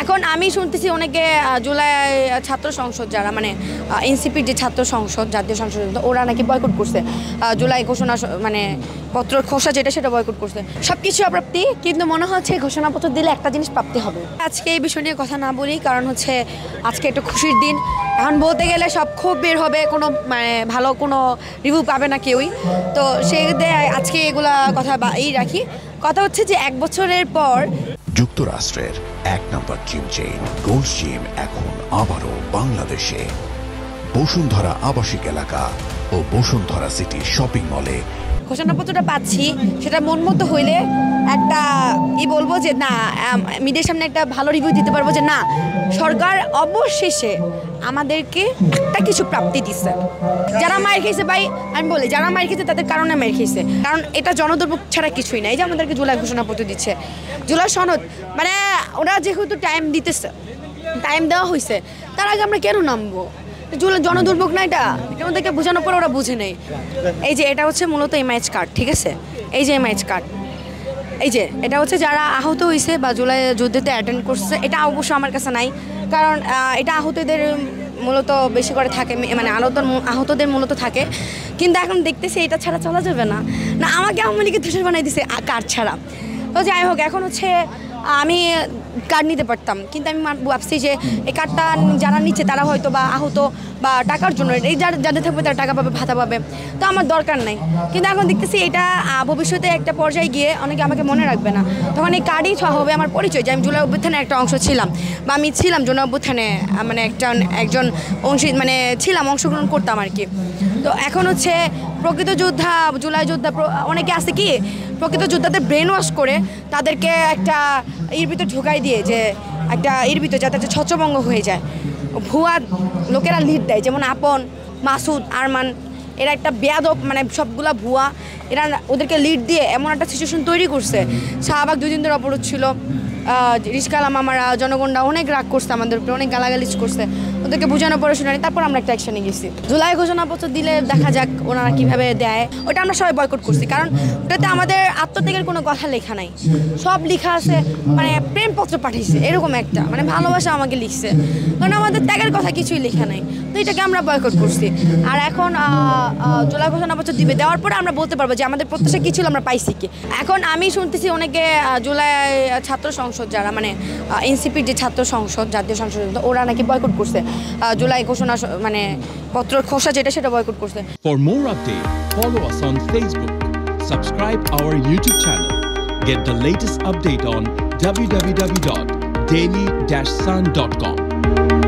এখন আমি শুনতেছি অনেকে জুলাই ছাত্র সংসদ যারা মানে এনসিপির যে ছাত্র সংসদ জাতীয় সংসদ ওরা নাকি বয়কট করছে জুলাই ঘোষণা মানে পত্র খসড়া যেটা সেটা বয়কট করছে সবকিছু অপ্রাপ্তি কিন্তু মনে হচ্ছে ঘোষণাপত্র দিলে একটা জিনিস প্রাপ্তি হবে আজকে এই বিষয় নিয়ে কথা না বলি কারণ হচ্ছে আজকে একটু খুশির দিন এখন বলতে গেলে সব ক্ষোভ বের হবে কোনো মানে ভালো কোনো রিভিউ পাবে না কেউই তো সেই আজকে এগুলা কথা রাখি কথা হচ্ছে যে এক বছরের পর যুক্তরাষ্ট্রের এক নম্বর জিম চেইন গোল্ডস জিম এখন আবারও বাংলাদেশে বসুন্ধরা আবাসিক এলাকা ও বসুন্ধরা সিটি শপিং মলে ঘোষণাপত্রটা পাচ্ছি সেটা মন মতো হইলে একটা বলবো যে না মিডিয়ার সামনে একটা ভালো রিভিউ দিতে পারবো যে না সরকার অবশেষে আমাদেরকে একটা কিছু প্রাপ্তি দিচ্ছে যারা মায়ের খেয়েছে ভাই আমি বলি যারা মায়ের খেয়েছে তাদের কারণে মায়ের খেয়েছে কারণ এটা জনদুর্ভোগ ছাড়া কিছুই না এই যে আমাদেরকে জুলাই ঘোষণাপত্র দিচ্ছে জুলাই সনদ মানে ওরা যেহেতু টাইম দিতেছে টাইম দেওয়া হয়েছে তার আগে আমরা কেন নামবো জনদুর্ভোগ না এটা ওদেরকে বোঝানোর পর ওরা বুঝে নেই এই যে এটা হচ্ছে মূলত এমআইএচ কার্ড ঠিক আছে এই যে এমআইএচ কার্ড এই যে এটা হচ্ছে যারা আহত হয়েছে বা জুলাই যুদ্ধতে অ্যাটেন্ড করছে এটা অবশ্য আমার কাছে নাই কারণ এটা আহতদের মূলত বেশি করে থাকে মানে আহতদের মূলত থাকে কিন্তু এখন দেখতেছি এটা ছাড়া চলা যাবে না না আমাকে আওয়ামী লীগের দোষর বানাই দিছে কার্ড ছাড়া তো যাই হোক এখন হচ্ছে আমি কার্ড নিতে পারতাম কিন্তু আমি ভাবছি যে এই কার্ডটা যারা নিচ্ছে তারা হয়তো বা আহত বা টাকার জন্য এই যাদের থাকবে তারা টাকা পাবে ভাতা পাবে তো আমার দরকার নাই কিন্তু এখন দেখতেছি এটা ভবিষ্যতে একটা পর্যায়ে গিয়ে অনেকে আমাকে মনে রাখবে না তখন এই কার্ডই হবে আমার পরিচয় যে আমি জুলাই অভ্যুত্থানের একটা অংশ ছিলাম বা আমি ছিলাম জুলাই অভ্যুত্থানে মানে একজন মানে ছিলাম অংশগ্রহণ করতাম আর কি তো এখন হচ্ছে প্রকৃত যোদ্ধা জুলাই যোদ্ধা অনেকে আছে কি প্রকৃত যোদ্ধাদের ব্রেন ওয়াশ করে তাদেরকে একটা এর ভিতর ঢোকাই দিয়ে যে একটা এর ভিতর যাতে একটা ছত্রভঙ্গ হয়ে যায় ভুয়া লোকেরা লিড দেয় যেমন আপন মাসুদ আরমান এরা একটা বেয়াদব মানে সবগুলা ভুয়া এরা ওদেরকে লিড দিয়ে এমন একটা সিচুয়েশন তৈরি করছে শাহবাগ 2 দিন ধরে অবরোধ ছিল রিস্কালাম আমরা জনগণরা অনেক রাগ করছে আমাদের উপরে অনেক গালাগালিজ করছে ওদেরকে বোঝানো পড়াশোনা নেই তারপর আমরা একটা অ্যাকশনে গেছি জুলাই ঘোষণাপত্র দিলে দেখা যাক ওনারা কীভাবে দেয় ওটা আমরা সবাই বয়কট করছি কারণ ওটাতে আমাদের আত্মত্যাগের কোনো কথা লেখা নাই সব লেখা আছে মানে প্রেমপত্র পাঠিয়েছে এরকম একটা মানে ভালোবাসা আমাকে লিখছে কারণ আমাদের ত্যাগের কথা কিছুই লেখা নাই তো এটাকে আমরা বয়কট করছি আর এখন জুলাই ঘোষণাপত্র দিবে দেওয়ার পরে আমরা বলতে পারবো যে আমাদের প্রত্যাশা কী ছিল আমরা পাইছি কি এখন আমি শুনতেছি অনেকে জুলাই ছাত্র সংসদ যারা মানে এনসিপির যে ছাত্র সংসদ জাতীয় সংসদ ওরা নাকি বয়কট করছে জুলাই ঘোষণা মানে পত্র খসড়া যেটা সেটা বয়কট করছে For more updates, follow us on Facebook, subscribe our YouTube channel, get the latest update on www.daily-sun.com.